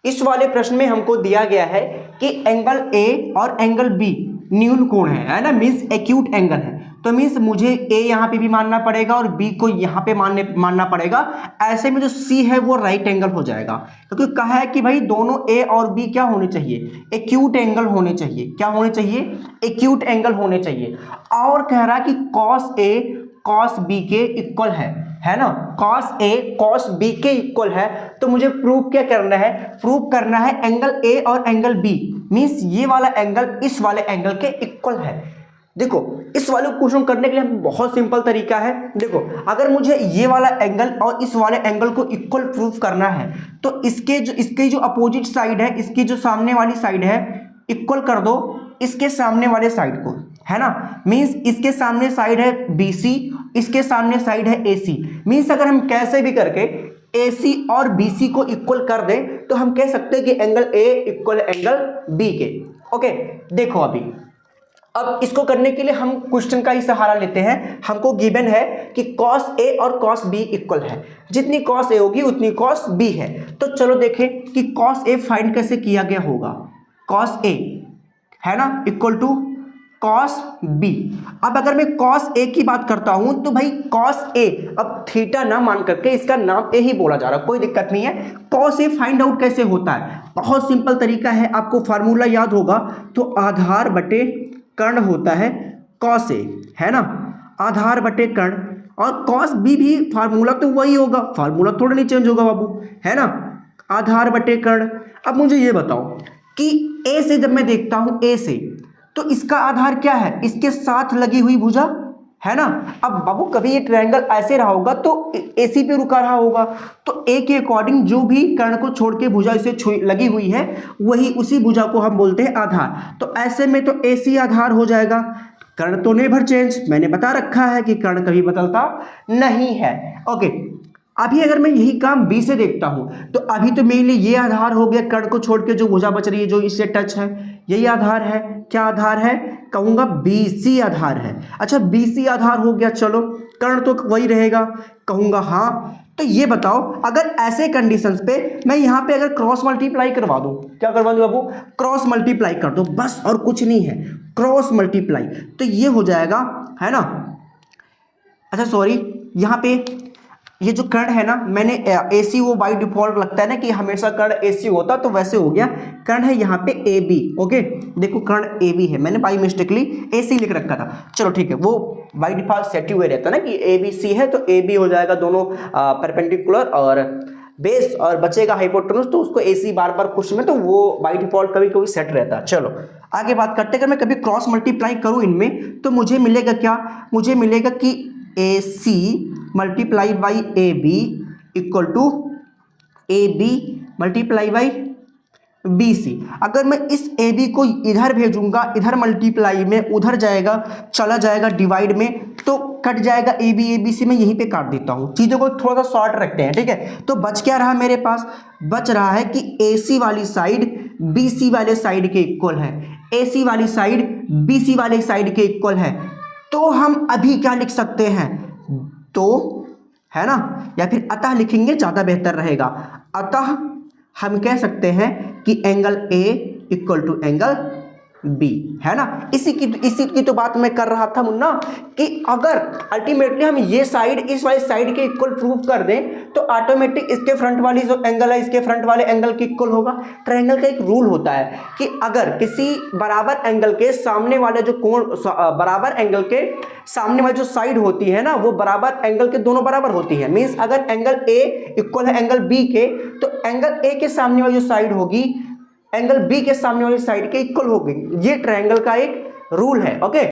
इस वाले प्रश्न में हमको दिया गया है कि एंगल ए और एंगल बी न्यून कोण है ना, मींस एक्यूट एंगल है। तो मींस मुझे ए यहाँ पे भी मानना पड़ेगा और बी को यहाँ पे मानना पड़ेगा। ऐसे में जो सी है वो राइट एंगल हो जाएगा, क्योंकि कहा है कि भाई दोनों ए और बी क्या होने चाहिए, एक्यूट एंगल होने चाहिए। क्या होने चाहिए, एक्यूट एंगल होने चाहिए। और कह रहा है कि कॉस ए कॉस बी के इक्वल है ना, कॉस ए कॉस बी के इक्वल है। तो मुझे प्रूव क्या करना है, प्रूव करना है एंगल ए और एंगल बी, मींस ये वाला एंगल इस वाले एंगल के इक्वल है। देखो इस वाले क्वेश्चन करने के लिए बहुत सिंपल तरीका है। देखो अगर मुझे ये वाला एंगल और इस वाले एंगल को इक्वल प्रूव करना है तो इसके जो अपोजिट साइड है, इसकी जो सामने वाली साइड है इक्वल कर दो इसके सामने वाले साइड को, है ना। मींस इसके सामने साइड है BC, इसके सामने साइड है AC। मींस अगर हम कैसे भी करके AC और BC को इक्वल कर दें तो हम कह सकते हैं कि angle A equal angle B के। ओके देखो अभी अब इसको करने के लिए हम क्वेश्चन का ही सहारा लेते हैं। हमको गिवन है कि cos A और cos B इक्वल है, जितनी cos A होगी उतनी cos B है। तो चलो देखें कि cos A फाइंड कैसे किया गया होगा। cos A है ना इक्वल टू cos B। अब अगर मैं cos A की बात करता हूं तो भाई cos A, अब थीटा ना मान करके इसका नाम A ही बोला जा रहा है, कोई दिक्कत नहीं है। cos A फाइंड आउट कैसे होता है, बहुत सिंपल तरीका है, आपको फार्मूला याद होगा। तो आधार बटे कर्ण होता है cos A, है ना, आधार बटे कर्ण। और cos B भी फार्मूला तो वही होगा, फार्मूला थोड़ा नहीं चेंज होगा बाबू, है ना, आधार बटे कर्ण। अब मुझे ये बताओ कि A से जब मैं देखता हूं A से, तो इसका आधार क्या है, इसके साथ लगी हुई भुजा, है ना। अब बाबू कभी ये ट्रायंगल ऐसे रहा होगा तो AC पे रुका रहा होगा, तो A के अकॉर्डिंग जो भी कर्ण को छोड़ के भुजा इसे लगी हुई है वही उसी भुजा को हम बोलते हैं आधार। तो ऐसे में तो AC आधार हो जाएगा। कर्ण तो नेवर चेंज, मैंने बता रखा है कि कर्ण कभी बदलता नहीं है। ओके अभी अगर मैं यही काम B से देखता हूं तो अभी तो मेरे लिए ये आधार हो गया, कर्ण को छोड़ के जो भुजा बच रही है जो इससे टच है यही आधार है। क्या आधार है, कहूंगा BC आधार है। अच्छा BC आधार हो गया, चलो कर्ण तो वही रहेगा, कहूंगा हाँ। तो ये बताओ अगर ऐसे कंडीशंस पे मैं यहाँ पे अगर क्रॉस मल्टीप्लाई करवा दूं, क्या करवा दूं बाबू, क्रॉस मल्टीप्लाई कर दो बस, और कुछ नहीं है, क्रॉस मल्टीप्लाई। तो ये हो जाएगा, है ना। अच्छा सॉरी, यहाँ पे ये जो कर्ण है ना, मैंने AC वो बाई डिफॉल्ट लगता है ना कि हमेशा कर्ण AC होता, तो वैसे हो गया। कर्ण है यहाँ पे AB, ओके देखो कर्ण AB है, मैंने बाई मिस्टेकली AC लिख रखा था। चलो ठीक है, वो बाई डिफॉल्ट सेट हुए रहता है ना कि ABC है तो AB हो जाएगा, दोनों परपेंडिकुलर और बेस, और बचेगा हाइपोटेन्यूज, तो उसको AC बार बार क्वेश्चन में, तो वो बाई डिफॉल्ट कभी कभी सेट रहता है। चलो आगे बात करते हैं। अगर मैं कभी क्रॉस मल्टीप्लाई करूँ इनमें तो मुझे मिलेगा क्या, मुझे मिलेगा कि AC multiply by AB equal to AB multiply by BC। अगर मैं इस AB को इधर भेजूंगा, इधर मल्टीप्लाई में, उधर जाएगा, चला जाएगा डिवाइड में, तो कट जाएगा AB ABC। मैं यहीं पे काट देता हूँ, चीज़ों को थोड़ा सा शॉर्ट रखते हैं, ठीक है। तो बच क्या रहा मेरे पास, बच रहा है कि AC वाली साइड BC वाले साइड के इक्वल है, AC वाली साइड BC वाले साइड के इक्वल है। तो हम अभी क्या लिख सकते हैं, तो है ना, या फिर अतः लिखेंगे ज़्यादा बेहतर रहेगा। अतः हम कह सकते हैं कि angle A equal to angle B, है ना। इसी की तो बात मैं कर रहा था मुन्ना, कि अगर अल्टीमेटली हम ये साइड इस वाली साइड के इक्वल प्रूव कर दें तो ऑटोमेटिक इसके फ्रंट वाली जो एंगल है इसके फ्रंट वाले एंगल के इक्वल होगा। ट्रायंगल का एक रूल होता है कि अगर किसी बराबर एंगल के सामने वाले जो कोण, बराबर एंगल के सामने वाली जो साइड होती है ना, वो बराबर एंगल के दोनों बराबर होती है। मीन्स अगर एंगल A इक्वल है एंगल B के, तो एंगल A के सामने वाली जो साइड होगी एंगल B के सामने वाली साइड के इक्वल होगी। ये ट्रायंगल का एक रूल है, ओके।